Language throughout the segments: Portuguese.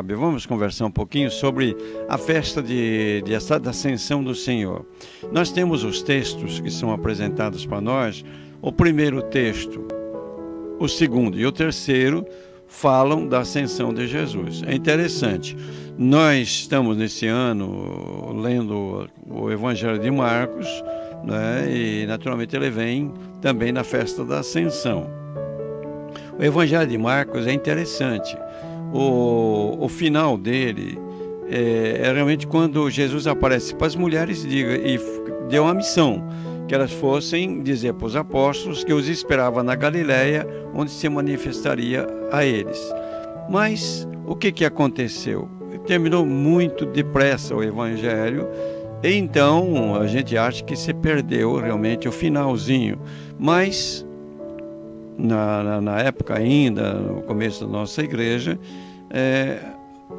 Fábio, vamos conversar um pouquinho sobre a festa da Ascensão do Senhor. Nós temos os textos que são apresentados para nós. O primeiro texto, o segundo e o terceiro falam da Ascensão de Jesus. É interessante, nós estamos nesse ano lendo o Evangelho de Marcos, né? E naturalmente ele vem também na festa da Ascensão. O Evangelho de Marcos é interessante. O final dele é realmente quando Jesus aparece para as mulheres e deu uma missão, que elas fossem dizer para os apóstolos que os esperava na Galileia, onde se manifestaria a eles. Mas o que aconteceu? Terminou muito depressa o Evangelho, e então a gente acha que se perdeu realmente o finalzinho. Mas na época ainda, no começo da nossa igreja,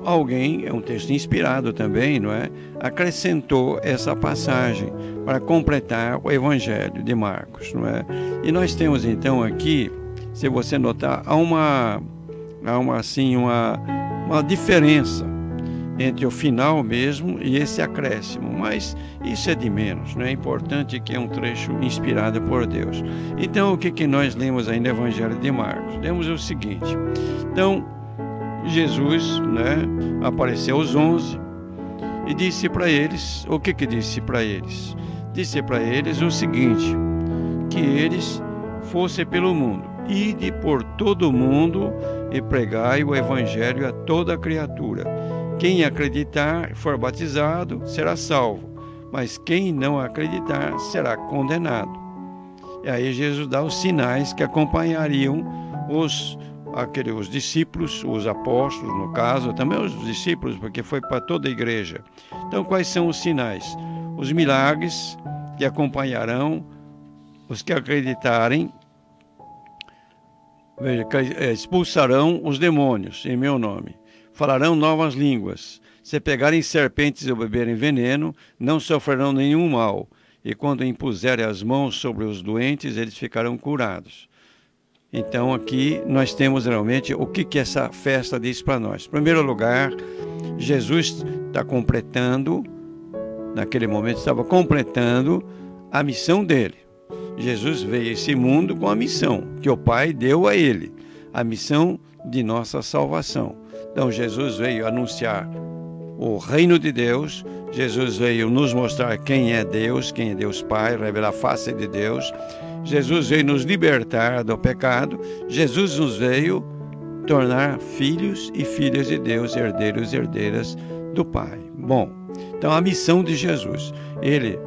alguém, é um texto inspirado também, não é? Acrescentou essa passagem para completar o Evangelho de Marcos, não é? E nós temos então aqui, se você notar, há uma diferença entre o final mesmo e esse acréscimo, mas isso é de menos, não é importante que é um trecho inspirado por Deus. Então, o que nós lemos aí no Evangelho de Marcos? Lemos o seguinte: então, Jesus, né, apareceu aos 11 e disse para eles, o que disse para eles? Disse para eles o seguinte, que eles fossem pelo mundo, ide por todo o mundo e pregai o Evangelho a toda criatura. Quem acreditar e for batizado será salvo, mas quem não acreditar será condenado. E aí Jesus dá os sinais que acompanhariam os discípulos, os apóstolos, no caso, também os discípulos, porque foi para toda a igreja. Então, quais são os sinais? Os milagres que acompanharão os que acreditarem. Veja, expulsarão os demônios em meu nome, falarão novas línguas, se pegarem serpentes ou beberem veneno, não sofrerão nenhum mal, e quando impuserem as mãos sobre os doentes, eles ficarão curados. Então aqui nós temos realmente o que essa festa diz para nós. Em primeiro lugar, Jesus está completando, naquele momento estava completando a missão dele. Jesus veio a esse mundo com a missão que o Pai deu a ele, a missão de nossa salvação. Então Jesus veio anunciar o reino de Deus, Jesus veio nos mostrar quem é Deus Pai, revelar a face de Deus. Jesus veio nos libertar do pecado, Jesus nos veio tornar filhos e filhas de Deus, herdeiros e herdeiras do Pai. Bom, então a missão de Jesus, ele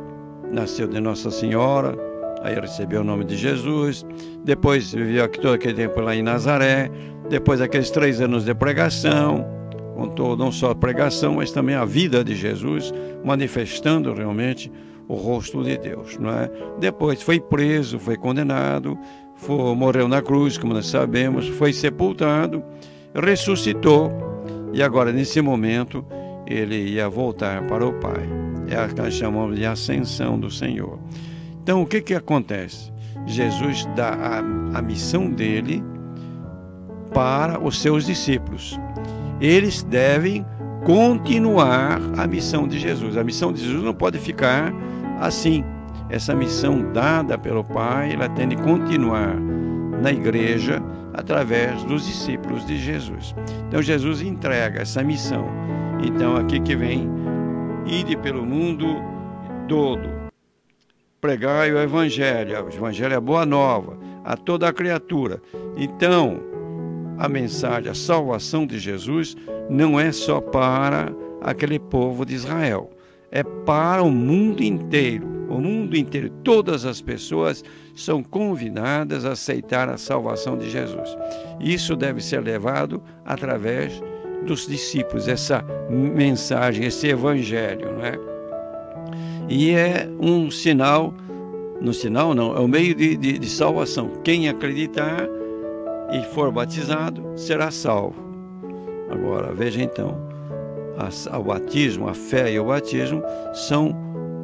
nasceu de Nossa Senhora, aí recebeu o nome de Jesus, depois viveu aqui todo aquele tempo lá em Nazaré, depois aqueles 3 anos de pregação, contou não só a pregação, mas também a vida de Jesus, manifestando realmente o rosto de Deus, não é? Depois foi preso, foi condenado, morreu na cruz, como nós sabemos, foi sepultado, ressuscitou, e agora nesse momento ele ia voltar para o Pai. É a que nós chamamos de ascensão do Senhor. Então o que acontece? Jesus dá a missão dele para os seus discípulos. Eles devem continuar a missão de Jesus. A missão de Jesus não pode ficar assim. Essa missão dada pelo Pai, ela tem de continuar na igreja através dos discípulos de Jesus. Então Jesus entrega essa missão. Então aqui que vem, ide pelo mundo todo, pregai o Evangelho é a boa nova a toda a criatura. Então a mensagem, a salvação de Jesus não é só para aquele povo de Israel, é para o mundo inteiro. O mundo inteiro, todas as pessoas são convidadas a aceitar a salvação de Jesus. Isso deve ser levado através dos discípulos, essa mensagem, esse evangelho, não é? E é um sinal, é um meio de salvação. Quem acreditar e for batizado será salvo. Agora, veja então, o batismo, a fé e o batismo são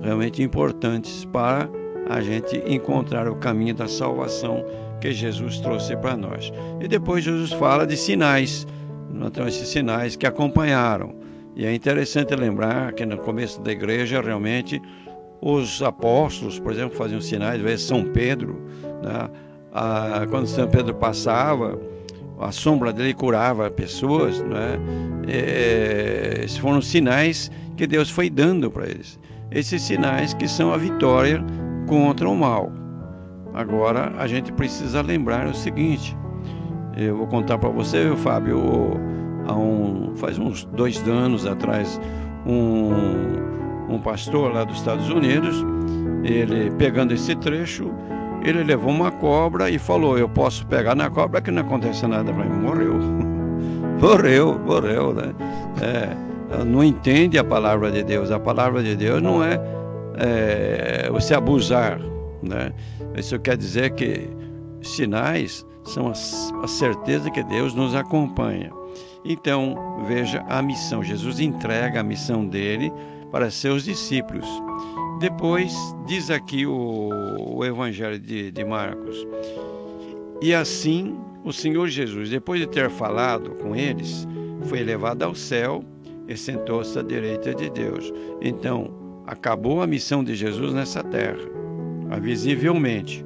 realmente importantes para a gente encontrar o caminho da salvação que Jesus trouxe para nós. E depois Jesus fala de sinais, nós temos esses sinais que acompanharam. E é interessante lembrar que no começo da igreja, realmente, os apóstolos, por exemplo, faziam sinais, às vezes São Pedro, né? Quando São Pedro passava, a sombra dele curava pessoas, né? Esses foram sinais que Deus foi dando para eles. Esses sinais que são a vitória contra o mal. Agora, a gente precisa lembrar o seguinte, eu vou contar para você, Fábio, faz uns 2 anos atrás, um pastor lá dos Estados Unidos, ele pegando esse trecho, ele levou uma cobra e falou: eu posso pegar na cobra que não acontece nada para mim. Morreu, né? Não entende a palavra de Deus. A palavra de Deus não é você abusar, né? Isso quer dizer que sinais são a certeza que Deus nos acompanha. Então, veja a missão. Jesus entrega a missão dele para seus discípulos. Depois, diz aqui o Evangelho de Marcos: e assim o Senhor Jesus, depois de ter falado com eles, foi elevado ao céu e sentou-se à direita de Deus. Então, acabou a missão de Jesus nessa terra, visivelmente.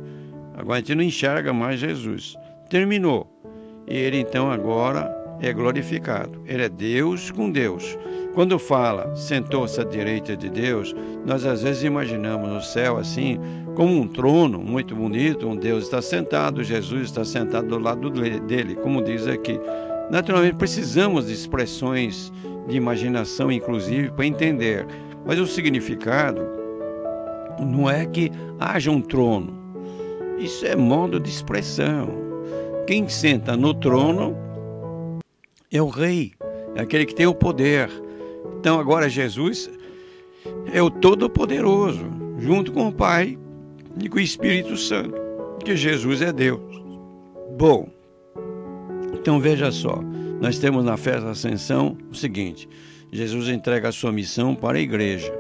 Agora a gente não enxerga mais Jesus. Terminou. E ele então agora é glorificado. Ele é Deus com Deus. Quando fala sentou-se à direita de Deus, nós às vezes imaginamos o céu assim, como um trono muito bonito, onde Deus está sentado, Jesus está sentado do lado dele, como diz aqui. Naturalmente precisamos de expressões de imaginação, inclusive, para entender. Mas o significado não é que haja um trono. Isso é modo de expressão. Quem senta no trono é o rei, é aquele que tem o poder. Então agora Jesus é o Todo-Poderoso, junto com o Pai e com o Espírito Santo, que Jesus é Deus. Bom, então veja só, nós temos na festa da Ascensão o seguinte: Jesus entrega a sua missão para a igreja.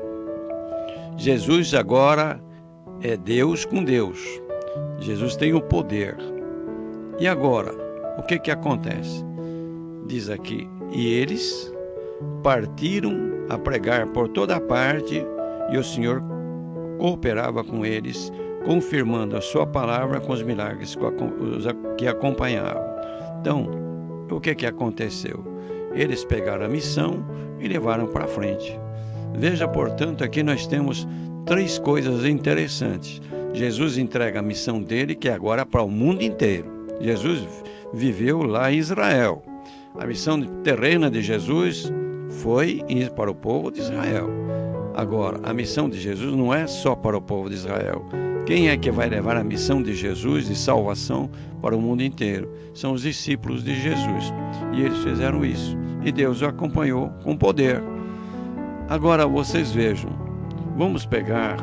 Jesus agora é Deus com Deus. Jesus tem o poder. E agora, o que acontece? Diz aqui: e eles partiram a pregar por toda parte, e o Senhor cooperava com eles, confirmando a sua palavra com os milagres que acompanhavam. Então, o que aconteceu? Eles pegaram a missão e levaram para frente. Veja, portanto, aqui nós temos 3 coisas interessantes. Jesus entrega a missão dele, que é agora para o mundo inteiro. Jesus viveu lá em Israel. A missão terrena de Jesus foi ir para o povo de Israel. Agora, a missão de Jesus não é só para o povo de Israel. Quem é que vai levar a missão de Jesus de salvação para o mundo inteiro? São os discípulos de Jesus. E eles fizeram isso. E Deus o acompanhou com poder. Agora vocês vejam. Vamos pegar...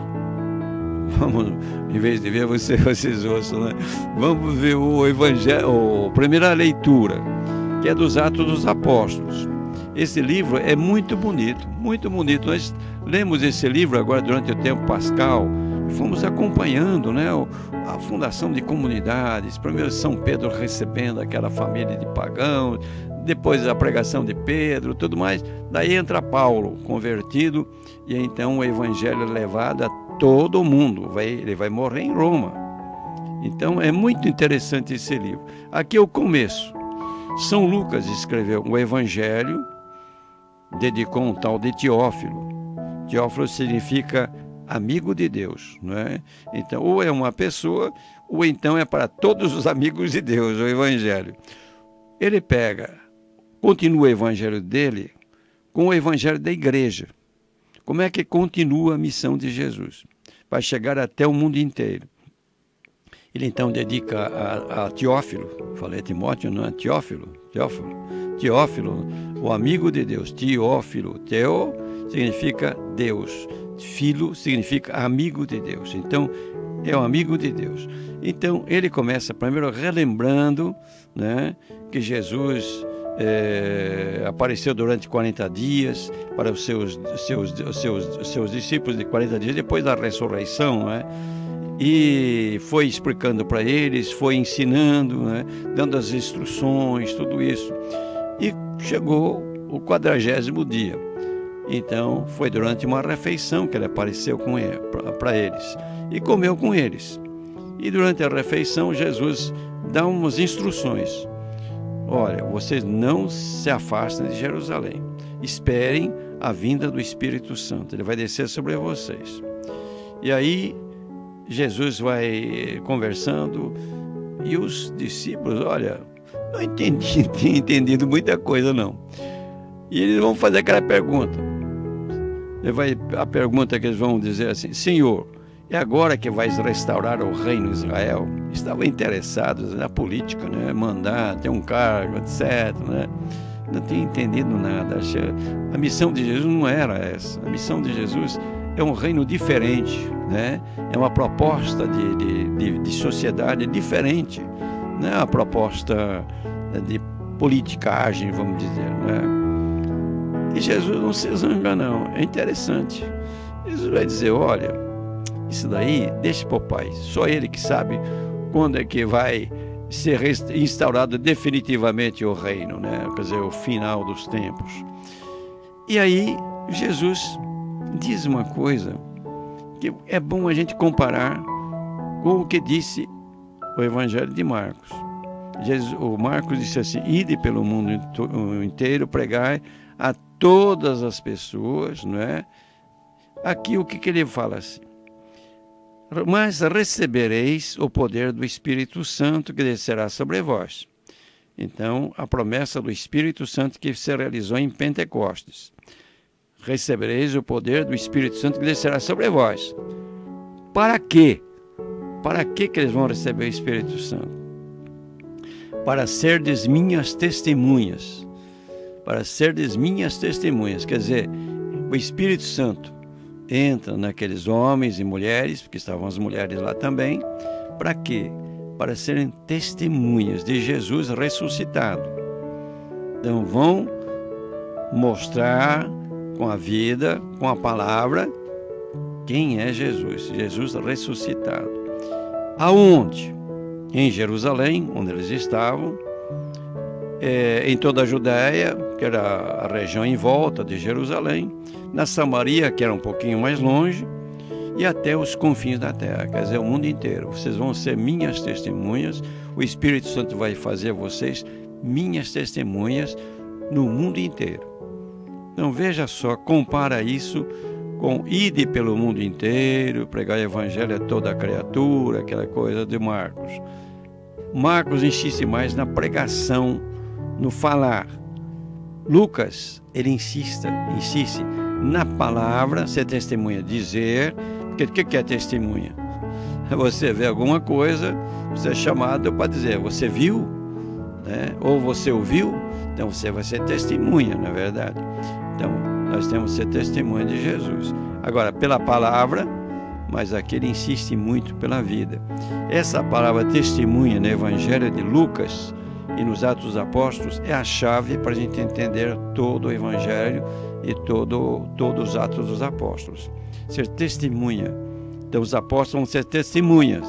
em vez de ver vocês ouçam, né? Vamos ver o Evangelho, a primeira leitura, que é dos Atos dos Apóstolos. Esse livro é muito bonito, muito bonito. Nós lemos esse livro agora durante o tempo pascal, e fomos acompanhando, né, a fundação de comunidades. Primeiro São Pedro recebendo aquela família de pagãos, depois a pregação de Pedro, tudo mais. Daí entra Paulo, convertido, e então o Evangelho é levado a todo mundo. Ele vai morrer em Roma. Então é muito interessante esse livro. Aqui é o começo. São Lucas escreveu o Evangelho, dedicou um tal de Teófilo. Teófilo significa amigo de Deus, não é? Então, ou é uma pessoa, ou então é para todos os amigos de Deus, o Evangelho. Ele continua o Evangelho dele com o Evangelho da igreja. Como é que continua a missão de Jesus? Para chegar até o mundo inteiro. Ele então dedica a Teófilo, falei Timóteo, não é Teófilo, o amigo de Deus. Teófilo, Teo significa Deus, Filo significa amigo de Deus. Então, é o amigo de Deus. Então, ele começa primeiro relembrando, né, que Jesus apareceu durante 40 dias para os seus discípulos de 40 dias, depois da ressurreição, né? E foi explicando para eles, foi ensinando, né? Dando as instruções, tudo isso. E chegou o 40º dia. Então, foi durante uma refeição que ele apareceu para eles e comeu com eles. E durante a refeição, Jesus dá umas instruções. Olha, vocês não se afastem de Jerusalém. Esperem a vinda do Espírito Santo. Ele vai descer sobre vocês. E aí, Jesus vai conversando e os discípulos, olha, não tinha entendido muita coisa, não. E eles vão fazer aquela pergunta. A pergunta que eles vão dizer assim: Senhor, é agora que vais restaurar o reino de Israel? Estavam interessados na política, né? Mandar, ter um cargo, etc. Né? Não tinha entendido nada. A missão de Jesus não era essa. A missão de Jesus é um reino diferente, né? É uma proposta de sociedade diferente. Não é uma proposta de politicagem, vamos dizer, né? E Jesus não se zanga, não. É interessante. Jesus vai dizer, olha, isso daí deixa para o Pai. Só Ele que sabe quando é que vai ser instaurado definitivamente o reino, né? Quer dizer, o final dos tempos. E aí, Jesus diz uma coisa que é bom a gente comparar com o que disse o Evangelho de Marcos. O Marcos disse assim: ide pelo mundo inteiro, pregai a todas as pessoas, não é? Aqui o que ele fala assim: mas recebereis o poder do Espírito Santo que descerá sobre vós. Então, a promessa do Espírito Santo que se realizou em Pentecostes. Recebereis o poder do Espírito Santo que descerá sobre vós. Para quê? Para que eles vão receber o Espírito Santo? Para serdes minhas testemunhas. Para serdes minhas testemunhas. Quer dizer, o Espírito Santo entra naqueles homens e mulheres, porque estavam as mulheres lá também. Para quê? Para serem testemunhas de Jesus ressuscitado. Então vão mostrar com a vida, com a palavra, quem é Jesus. Jesus ressuscitado. Aonde? Em Jerusalém, onde eles estavam, em toda a Judéia, que era a região em volta de Jerusalém, na Samaria, que era um pouquinho mais longe, e até os confins da terra, quer dizer, o mundo inteiro. Vocês vão ser minhas testemunhas, o Espírito Santo vai fazer vocês minhas testemunhas no mundo inteiro. Então veja só, compara isso com ide pelo mundo inteiro, pregar o evangelho a toda a criatura, aquela coisa de Marcos. Marcos insiste mais na pregação, no falar. Lucas, ele insiste na palavra, ser testemunha, dizer. Porque o que é testemunha? Você vê alguma coisa, você é chamado para dizer, você viu? Né? Ou você ouviu? Então você vai ser testemunha, na verdade. Então, nós temos que ser testemunha de Jesus. Agora, pela palavra, mas aqui ele insiste muito pela vida. Essa palavra testemunha no Evangelho de Lucas e nos Atos dos Apóstolos é a chave para a gente entender todo o Evangelho e todos os Atos dos Apóstolos. Ser testemunha. Então, os apóstolos vão ser testemunhas.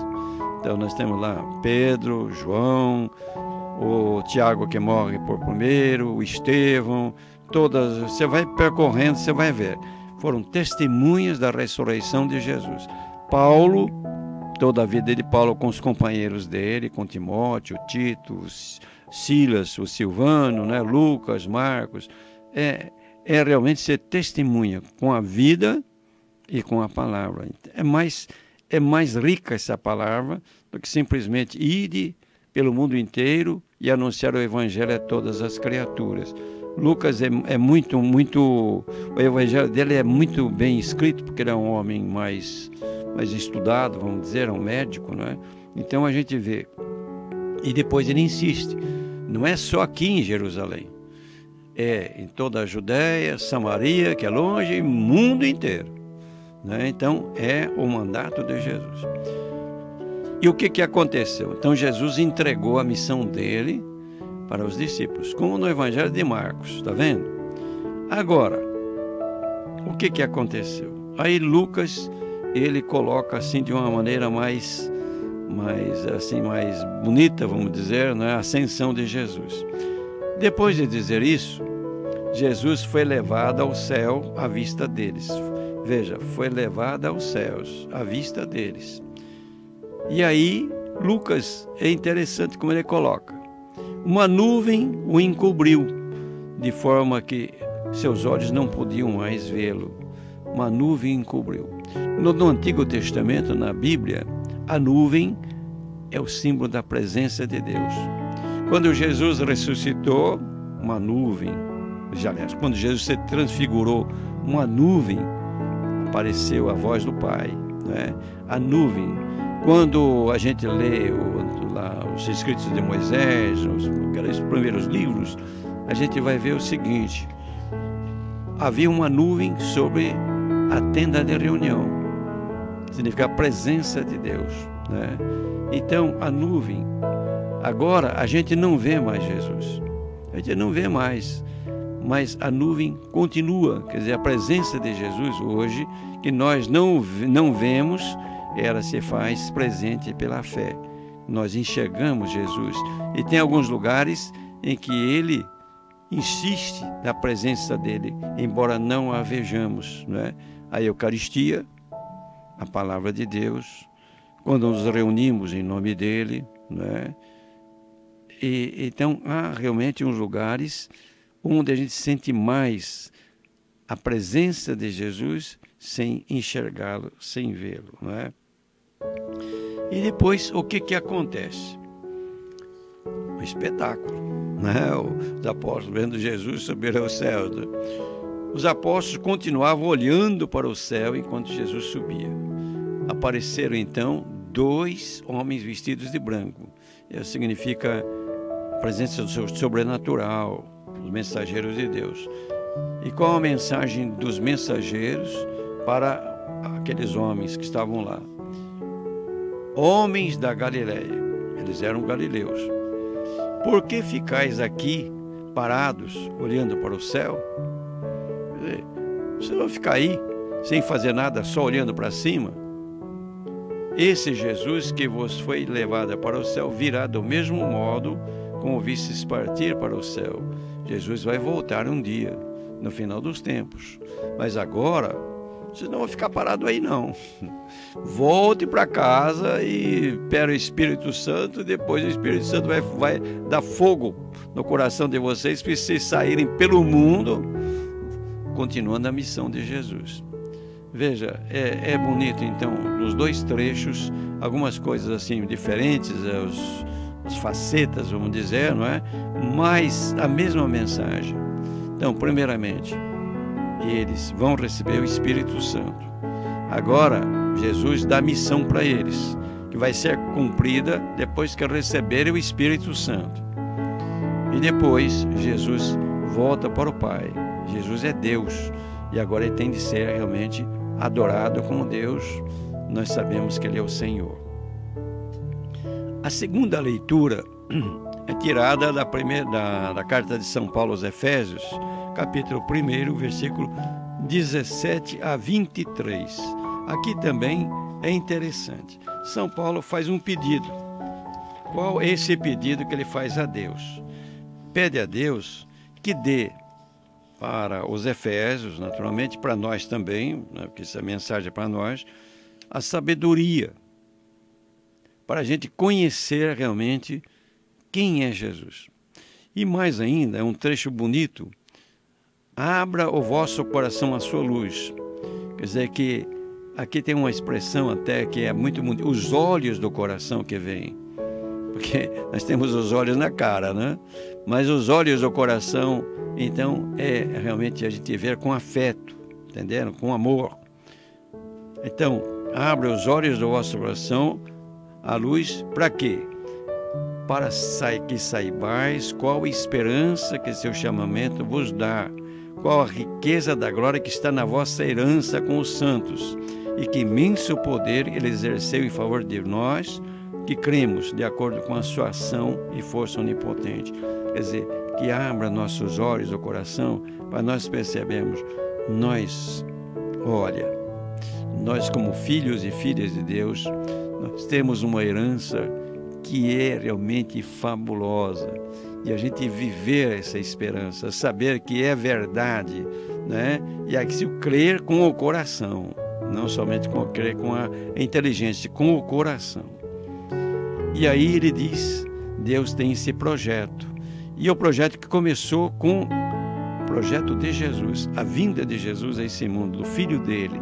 Então, nós temos lá Pedro, João, o Tiago que morre por primeiro, o Estevão, todas, você vai percorrendo, você vai ver. Foram testemunhas da ressurreição de Jesus. Paulo, toda a vida de Paulo com os companheiros dele, com Timóteo, Tito, Silas, o Silvano, né, Lucas, Marcos, é realmente ser testemunha com a vida e com a palavra. É mais rica essa palavra do que simplesmente ide pelo mundo inteiro e anunciar o evangelho a todas as criaturas. Lucas é muito, o evangelho dele é muito bem escrito, porque ele é um homem mais estudado, vamos dizer, é um médico, não é? Então a gente vê. E depois ele insiste, não é só aqui em Jerusalém, é em toda a Judéia, Samaria, que é longe, e mundo inteiro, né? Então é o mandato de Jesus. E o que aconteceu? Então Jesus entregou a missão dele para os discípulos, como no Evangelho de Marcos, está vendo? Agora, o que aconteceu? Aí Lucas, ele coloca assim de uma maneira mais bonita, vamos dizer, né? A ascensão de Jesus. Depois de dizer isso, Jesus foi levado ao céu à vista deles. Veja, foi levado aos céus à vista deles. E aí, Lucas, é interessante como ele coloca. Uma nuvem o encobriu, de forma que seus olhos não podiam mais vê-lo. Uma nuvem encobriu. No Antigo Testamento, na Bíblia, a nuvem é o símbolo da presença de Deus. Quando Jesus ressuscitou, uma nuvem, aliás, quando Jesus se transfigurou, uma nuvem, apareceu a voz do Pai, né? A nuvem. Quando a gente lê os escritos de Moisés, os primeiros livros, a gente vai ver o seguinte: havia uma nuvem sobre a tenda de reunião, significa a presença de Deus, né? Então, a nuvem, agora a gente não vê mais Jesus, a gente não vê mais, mas a nuvem continua, quer dizer, a presença de Jesus hoje, que nós não vemos, ela se faz presente pela fé. Nós enxergamos Jesus, e tem alguns lugares em que ele insiste na presença dele, embora não a vejamos, né? A Eucaristia, a palavra de Deus, quando nos reunimos em nome dele, né? E então há realmente uns lugares onde a gente sente mais a presença de Jesus sem enxergá-lo, sem vê-lo, não é? E depois, o que acontece? Um espetáculo, né? Os apóstolos vendo Jesus subir ao céu. Os apóstolos continuavam olhando para o céu enquanto Jesus subia. Apareceram então 2 homens vestidos de branco. Isso significa a presença do sobrenatural, os mensageiros de Deus. E qual a mensagem dos mensageiros para aqueles homens que estavam lá? Homens da Galileia, eles eram galileus. Por que ficais aqui parados, olhando para o céu? Vocês vão ficar aí, sem fazer nada, só olhando para cima? Esse Jesus que vos foi levado para o céu virá do mesmo modo como vistes partir para o céu. Jesus vai voltar um dia, no final dos tempos. Mas agora, vocês não vão ficar parados aí não. Volte para casa e pede o Espírito Santo. Depois o Espírito Santo vai dar fogo no coração de vocês para vocês saírem pelo mundo, continuando a missão de Jesus. Veja, é bonito então, nos 2 trechos, algumas coisas assim diferentes, as facetas, vamos dizer, não é? Mas a mesma mensagem. Então, primeiramente, eles vão receber o Espírito Santo. Agora, Jesus dá missão para eles, que vai ser cumprida depois que receberem o Espírito Santo. E depois, Jesus volta para o Pai. Jesus é Deus, e agora ele tem de ser realmente adorado como Deus. Nós sabemos que ele é o Senhor. A segunda leitura é tirada da carta de São Paulo aos Efésios, capítulo 1, versículo 17 a 23. Aqui também é interessante. São Paulo faz um pedido. Qual é esse pedido que ele faz a Deus? Pede a Deus que dê para os Efésios, naturalmente, para nós também, né, porque essa mensagem é para nós, a sabedoria, para a gente conhecer realmente quem é Jesus. E mais ainda, é um trecho bonito: abra o vosso coração à sua luz. Quer dizer que aqui tem uma expressão até que é muito bonita: os olhos do coração que vêm. Porque nós temos os olhos na cara, né? Mas os olhos do coração, então, é realmente a gente ver com afeto, entenderam? Com amor. Então, abra os olhos do vosso coração à luz, para quê? Para que saibais qual esperança que seu chamamento vos dá, qual a riqueza da glória que está na vossa herança com os santos, e que imenso poder ele exerceu em favor de nós, que cremos de acordo com a sua ação e força onipotente. Quer dizer, que abra nossos olhos do coração para nós percebermos, nós como filhos e filhas de Deus, nós temos uma herança que é realmente fabulosa. E a gente viver essa esperança, saber que é verdade, né? E aqui se crer com o coração, não somente crer com a inteligência, com o coração. E aí ele diz, Deus tem esse projeto. E é o projeto que começou com o projeto de Jesus, a vinda de Jesus a esse mundo, do Filho dele.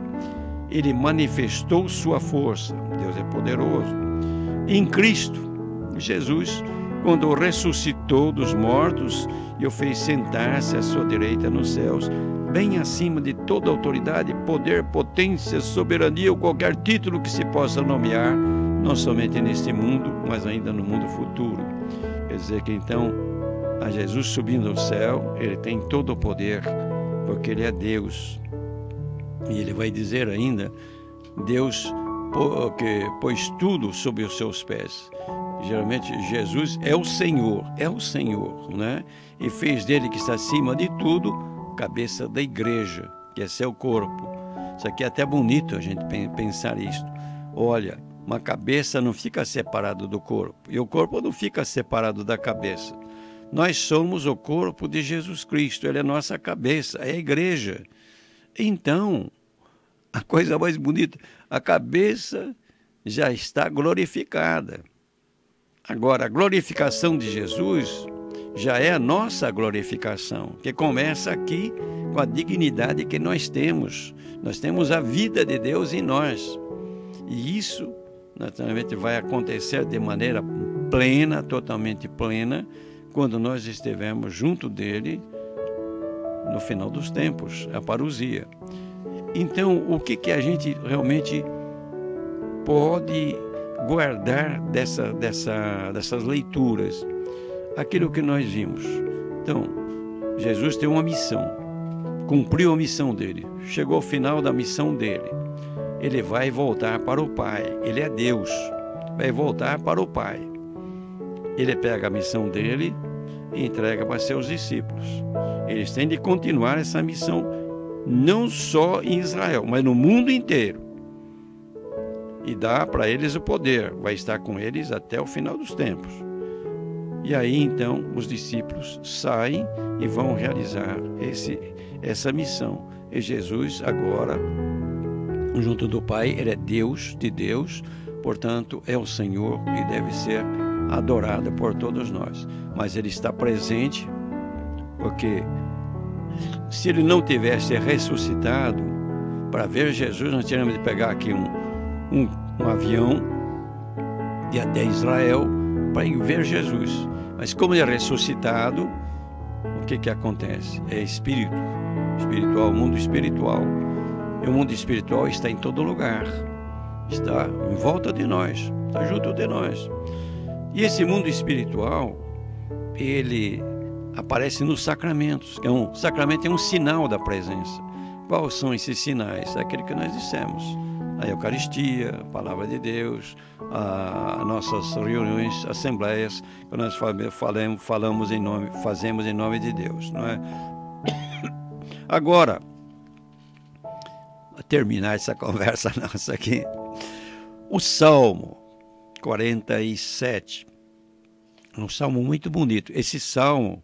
Ele manifestou sua força, Deus é poderoso. Em Cristo, Jesus, quando ressuscitou dos mortos e o fez sentar-se à sua direita nos céus, bem acima de toda autoridade, poder, potência, soberania ou qualquer título que se possa nomear, não somente neste mundo, mas ainda no mundo futuro. Quer dizer que então, a Jesus subindo ao céu, ele tem todo o poder, porque ele é Deus. E ele vai dizer ainda, Deus que pôs tudo sob os seus pés. Geralmente Jesus é o Senhor, né? E fez dele que está acima de tudo, cabeça da igreja, que é seu corpo. Isso aqui é até bonito a gente pensar isto. Olha, uma cabeça não fica separada do corpo, e o corpo não fica separado da cabeça. Nós somos o corpo de Jesus Cristo, ele é nossa cabeça, é a igreja. Então, a coisa mais bonita, a cabeça já está glorificada. Agora, a glorificação de Jesus já é a nossa glorificação, que começa aqui com a dignidade que nós temos. Nós temos a vida de Deus em nós. E isso, naturalmente, vai acontecer de maneira plena, totalmente plena, quando nós estivermos junto dele no final dos tempos, a parousia. Então, o que a gente realmente pode guardar dessas leituras? Aquilo que nós vimos. Então, Jesus tem uma missão, cumpriu a missão dele, chegou ao final da missão dele. Ele vai voltar para o Pai, ele é Deus, vai voltar para o Pai. Ele pega a missão dele e entrega para seus discípulos. Eles têm de continuar essa missão, não só em Israel, mas no mundo inteiro. E dá para eles o poder, vai estar com eles até o final dos tempos. E aí então os discípulos saem e vão realizar essa missão. E Jesus agora, junto do Pai, ele é Deus de Deus, portanto é o Senhor e deve ser adorado por todos nós. Mas ele está presente, porque se ele não tivesse ressuscitado, para ver Jesus nós teríamos de pegar aqui um avião e ir até Israel para ir ver Jesus. Mas como ele é ressuscitado, o que acontece? É espiritual, mundo espiritual. E o mundo espiritual está em todo lugar, está em volta de nós, está junto de nós. E esse mundo espiritual, ele aparece nos sacramentos. O sacramento é um sinal da presença. Quais são esses sinais? Aquele que nós dissemos. A Eucaristia, a Palavra de Deus, as nossas reuniões, assembleias, que nós fazemos em nome de Deus, não é? Agora, para terminar essa conversa nossa aqui, o Salmo 47, um salmo muito bonito. Esse salmo,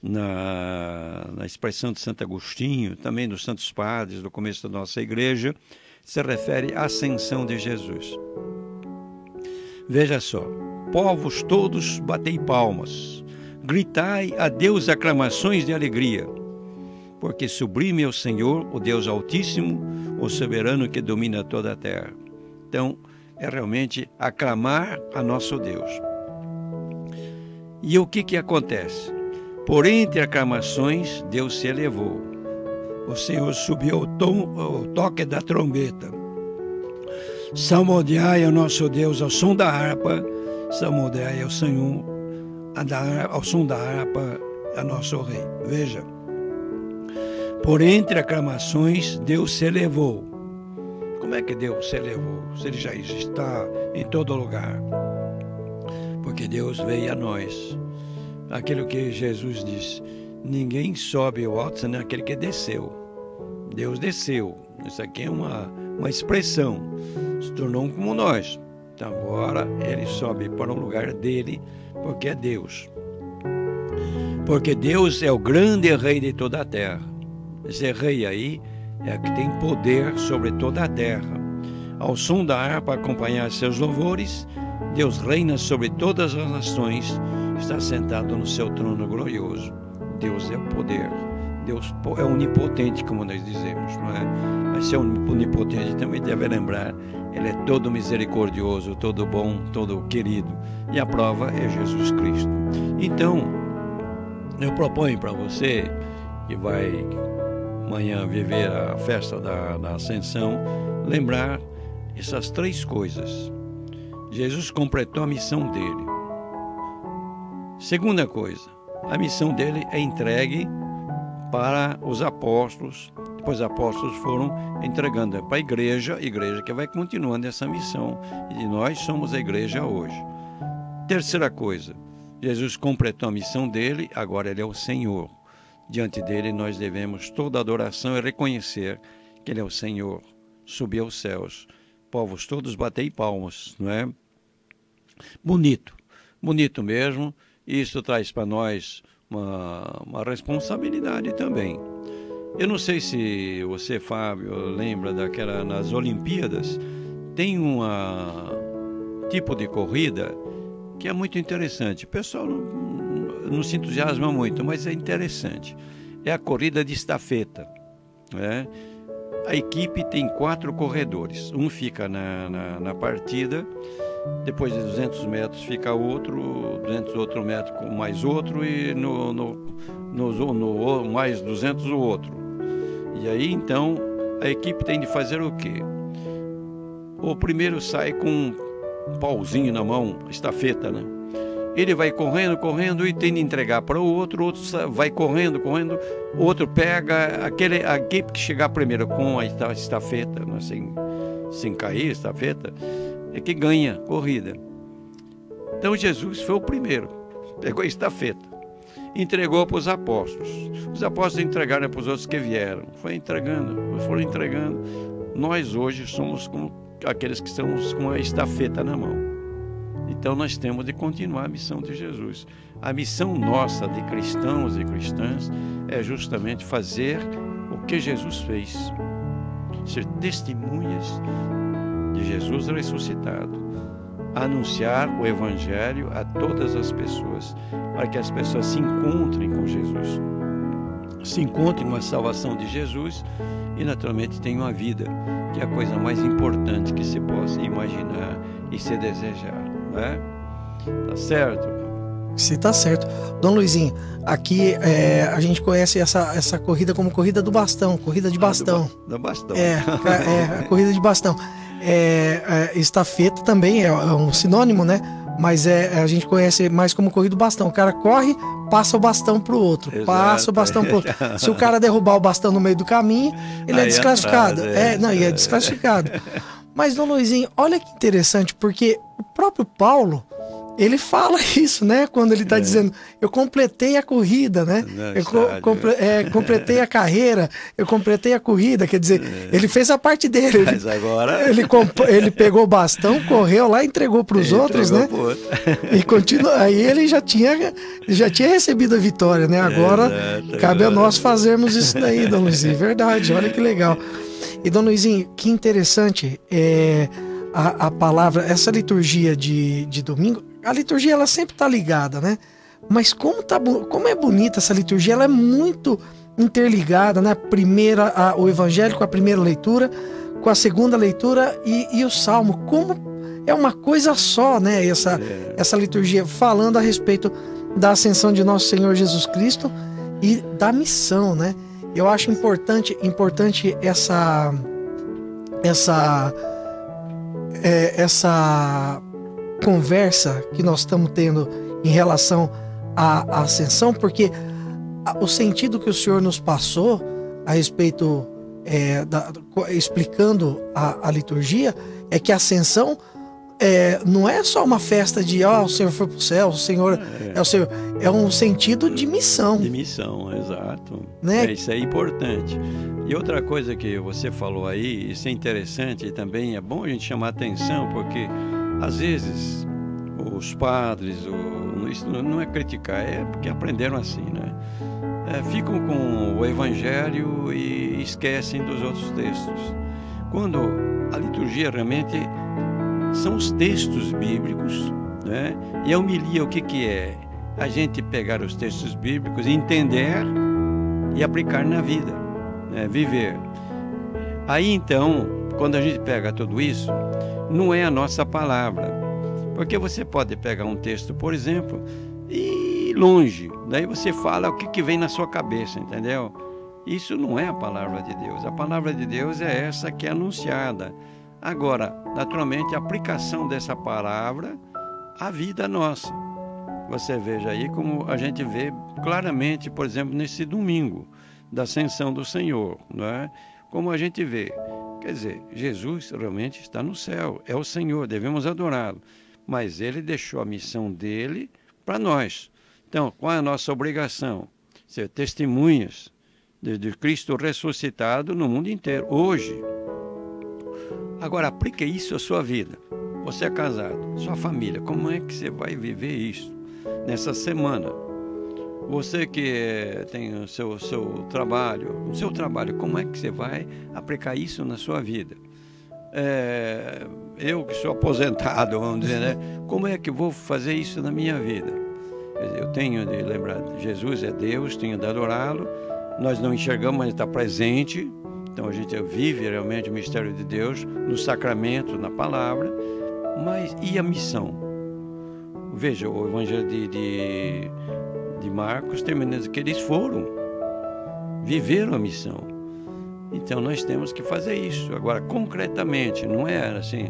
na expressão de Santo Agostinho, também dos Santos Padres, do começo da nossa igreja, se refere à ascensão de Jesus. Veja só: povos todos, batei palmas, gritai a Deus aclamações de alegria, porque sublime é o Senhor, o Deus Altíssimo, o soberano que domina toda a terra. Então, é realmente aclamar a nosso Deus. E o que acontece? Por entre aclamações, Deus se elevou. O Senhor subiu o toque da trombeta. Salmodiai ao nosso Deus ao som da harpa. Salmodiai ao Senhor ao som da harpa a nosso Rei. Veja. Por entre aclamações, Deus se elevou. Como é que Deus se elevou? Se ele já está em todo lugar. Porque Deus veio a nós. Aquilo que Jesus disse: ninguém sobe ao alto senão aquele que desceu. Deus desceu. Isso aqui é uma expressão. Se tornou um como nós. Então agora ele sobe para o lugar dele, porque é Deus. Porque Deus é o grande rei de toda a terra. Esse rei aí é que tem poder sobre toda a terra. Ao som da harpa acompanhar seus louvores, Deus reina sobre todas as nações, está sentado no seu trono glorioso. Deus é o poder. Deus é onipotente, como nós dizemos, não é? Mas ser onipotente também deve lembrar, ele é todo misericordioso, todo bom, todo querido. E a prova é Jesus Cristo. Então, eu proponho para você, que vai amanhã viver a festa da Ascensão, lembrar essas três coisas. Jesus completou a missão dele. Segunda coisa, a missão dele é entregue para os apóstolos, depois os apóstolos foram entregando para a igreja que vai continuando essa missão, e nós somos a igreja hoje. Terceira coisa, Jesus completou a missão dele, agora ele é o Senhor. Diante dele nós devemos toda adoração e reconhecer que ele é o Senhor. Subir aos céus, povos todos batei palmas, não é? Bonito, bonito mesmo. Isso traz para nós uma responsabilidade também. Eu não sei se você, Fábio, lembra daquela, nas Olimpíadas, tem um tipo de corrida que é muito interessante. O pessoal não se entusiasma muito, mas é interessante. É a corrida de estafeta, né? A equipe tem 4 corredores. Um fica na partida, depois de 200 metros fica outro, 200 outro metro com mais outro e no mais 200 o outro. E aí então a equipe tem de fazer o quê? O primeiro sai com um pauzinho na mão, estafeta, né? Ele vai correndo e tem de entregar para o outro vai correndo, o outro pega, a equipe que chegar primeiro com a estafeta, né, sem cair a estafeta, é que ganha a corrida. Então Jesus foi o primeiro, pegou a estafeta, entregou para os apóstolos. Os apóstolos entregaram para os outros que vieram, foram entregando. Nós hoje somos como aqueles que estamos com a estafeta na mão. Então nós temos de continuar a missão de Jesus. A missão nossa de cristãos e cristãs é justamente fazer o que Jesus fez. Ser testemunhas de Jesus ressuscitado. Anunciar o Evangelho a todas as pessoas, para que as pessoas se encontrem com Jesus. Se encontrem com a salvação de Jesus e naturalmente tenham a vida, que é a coisa mais importante que se possa imaginar e se desejar. Né? Tá certo? Você tá certo. Dom Luizinho, aqui a gente conhece essa corrida como corrida do bastão, corrida de bastão. Do bastão. A corrida de bastão. Estafeta também é um sinônimo, né? Mas a gente conhece mais como corrida do bastão. O cara corre, passa o bastão pro outro. Exato. Passa o bastão pro outro. Se o cara derrubar o bastão no meio do caminho, ele é desclassificado. É desclassificado. Mas, Dom Luizinho, olha que interessante, porque o próprio Paulo, ele fala isso, né? Quando ele está dizendo, eu completei a corrida, né? Completei a carreira, eu completei a corrida. Quer dizer, ele fez a parte dele. Mas agora... Ele pegou o bastão, correu lá e entregou para os outros, né? E continua. Aí ele já tinha recebido a vitória, né? Agora cabe a nós fazermos isso daí, Dom Luizinho. Verdade, olha que legal. E, Dom Luizinho, que interessante a palavra, essa liturgia de domingo. A liturgia ela sempre está ligada, né? Mas como é bonita essa liturgia, ela é muito interligada, né? O Evangelho com a primeira leitura, com a segunda leitura e o Salmo. Como é uma coisa só, né? Essa liturgia falando a respeito da ascensão de nosso Senhor Jesus Cristo e da missão, né? Eu acho importante essa conversa que nós estamos tendo em relação à ascensão, porque o sentido que o Senhor nos passou a respeito, explicando a liturgia, é que a ascensão não é só uma festa de o Senhor foi para o céu, o Senhor é o Senhor, é um sentido de missão. De missão, exato. Né? Isso é importante. E outra coisa que você falou aí, isso é interessante e também é bom a gente chamar a atenção, porque às vezes os padres, isso não é criticar, é porque aprenderam assim, né? Ficam com o Evangelho e esquecem dos outros textos. Quando a liturgia realmente são os textos bíblicos, né? E a homilia, o que é? A gente pegar os textos bíblicos, entender e aplicar na vida, né? Viver. Aí então, quando a gente pega tudo isso, não é a nossa palavra. Porque você pode pegar um texto, por exemplo, e ir longe. Daí você fala o que vem na sua cabeça, entendeu? Isso não é a palavra de Deus. A palavra de Deus é essa que é anunciada. Agora, naturalmente, a aplicação dessa palavra à vida nossa. Você veja aí como a gente vê claramente, por exemplo, nesse domingo da Ascensão do Senhor, não é? Como a gente vê. Quer dizer, Jesus realmente está no céu, é o Senhor, devemos adorá-lo. Mas ele deixou a missão dele para nós. Então, qual é a nossa obrigação? Ser testemunhas de Cristo ressuscitado no mundo inteiro, hoje. Agora, aplique isso à sua vida. Você é casado, sua família, como é que você vai viver isso nessa semana? Você que tem o seu trabalho, como é que você vai aplicar isso na sua vida? Eu que sou aposentado, vamos dizer, né? Como é que eu vou fazer isso na minha vida? Eu tenho de lembrar, Jesus é Deus, tenho de adorá-lo. Nós não enxergamos, mas está presente. Então a gente vive realmente o mistério de Deus no sacramento, na palavra. Mas e a missão? Veja, o Evangelho de Marcos termina dizendo que eles viveram a missão. Então nós temos que fazer isso. Agora, concretamente, não é assim,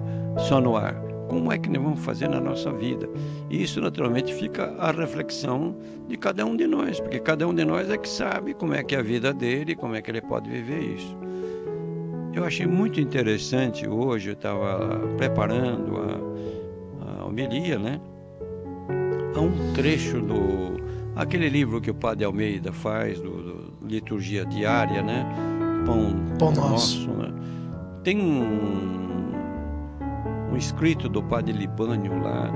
só no ar. Como é que nós vamos fazer na nossa vida? E isso, naturalmente, fica a reflexão de cada um de nós, porque cada um de nós é que sabe como é que é a vida dele, como é que ele pode viver isso. Eu achei muito interessante, hoje eu estava preparando a homilia, né? Há um trecho aquele livro que o Padre Almeida faz, do Liturgia Diária, né? Pão Nosso, né? Tem um escrito do Padre Libânio lá,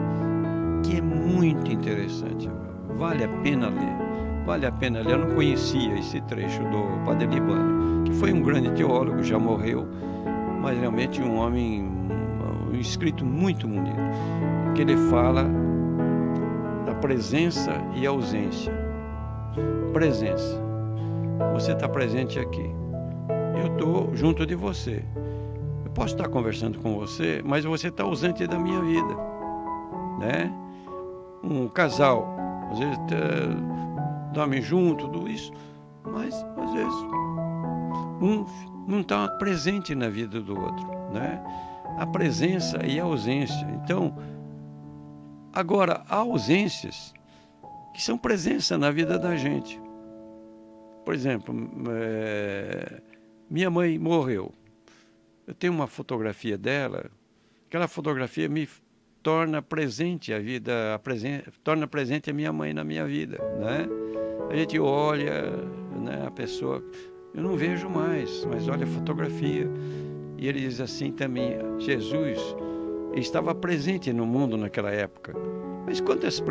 que é muito interessante. Vale a pena ler. Vale a pena ler. Eu não conhecia esse trecho do Padre Libânio, que foi um grande teólogo, já morreu, mas realmente um homem, um escrito muito bonito, que ele fala da presença e ausência. Presença. Você está presente aqui. Eu estou junto de você. Eu posso estar conversando com você, mas você está ausente da minha vida, né? Um casal, às vezes dorme junto, tudo isso, mas às vezes um não está presente na vida do outro, né? A presença e a ausência. Então, agora, há ausências que são presença na vida da gente. Por exemplo, minha mãe morreu. Eu tenho uma fotografia dela. Aquela fotografia me torna presente a vida, torna presente a minha mãe na minha vida, né? A gente olha, né, a pessoa, eu não vejo mais, mas olha a fotografia. E ele diz assim também, Jesus estava presente no mundo naquela época. Mas quantas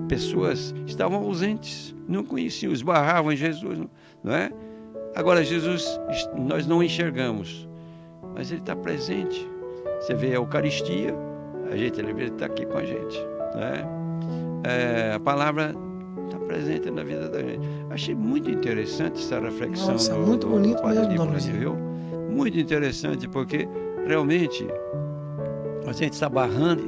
pessoas estavam ausentes, não conheciam, esbarravam em Jesus, não é? Agora, Jesus, nós não enxergamos, mas ele está presente. Você vê a Eucaristia, ele está aqui com a gente, né? A palavra está presente na vida da gente. Achei muito interessante essa reflexão. Nossa, muito bonito mesmo, Dona Luizinha. Muito interessante, porque realmente a gente está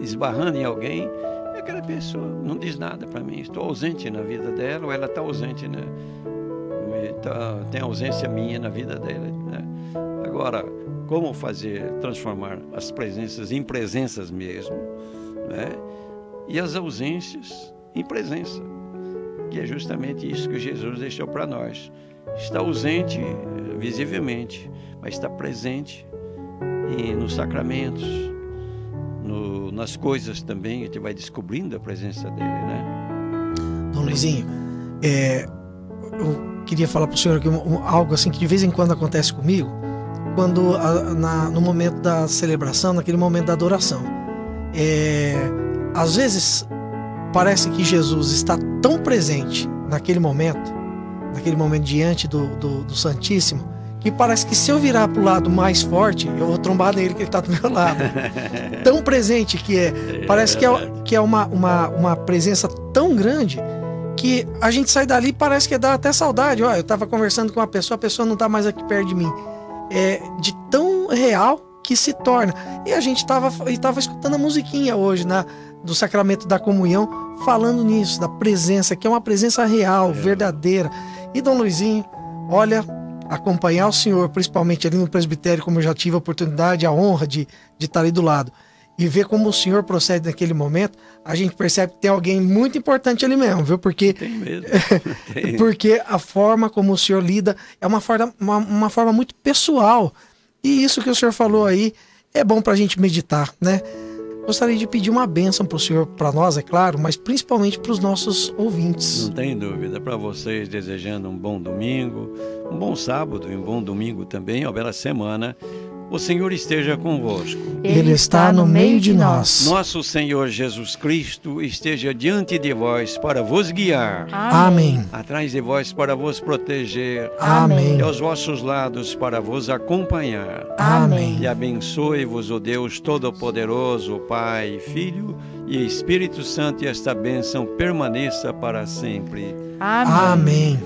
esbarrando em alguém, e aquela pessoa não diz nada para mim. Estou ausente na vida dela, ou ela está ausente, né? Tem ausência minha na vida dela, né? Agora, como transformar as presenças em presenças mesmo, né? E as ausências em presença, que é justamente isso que Jesus deixou para nós. Está ausente visivelmente, mas está presente nos sacramentos, nas coisas também, a gente vai descobrindo a presença dele, né? Dom Luizinho, eu queria falar para o senhor aqui algo assim que de vez em quando acontece comigo, quando no momento da celebração, naquele momento da adoração. Às vezes parece que Jesus está tão presente naquele momento diante do Santíssimo, que parece que se eu virar para o lado mais forte, eu vou trombar nele, que ele está do meu lado. Tão presente que é. Parece que é uma presença tão grande que a gente sai dali e parece que dá até saudade. Ó, eu estava conversando com uma pessoa, a pessoa não está mais aqui perto de mim. De tão real que se torna. E a gente estava escutando a musiquinha hoje do Sacramento da Comunhão, falando nisso, da presença, que é uma presença real, verdadeira. E Dom Luizinho, olha, acompanhar o senhor, principalmente ali no presbitério, como eu já tive a oportunidade, a honra de estar ali do lado, e ver como o senhor procede naquele momento, a gente percebe que tem alguém muito importante ali mesmo, viu? Porque, tem mesmo. Tem. Porque a forma como o senhor lida é uma forma muito pessoal. E isso que o senhor falou aí é bom para a gente meditar, né? Gostaria de pedir uma bênção para o senhor, para nós, é claro, mas principalmente para os nossos ouvintes. Não tem dúvida. Para vocês, desejando um bom domingo, um bom sábado e um bom domingo também, uma bela semana. O Senhor esteja convosco. Ele está no meio de nós. Nosso Senhor Jesus Cristo esteja diante de vós para vos guiar. Amém. Atrás de vós para vos proteger. Amém. E aos vossos lados para vos acompanhar. Amém. E abençoe-vos o Deus Todo-Poderoso, Pai, Filho e Espírito Santo, e esta bênção permaneça para sempre. Amém.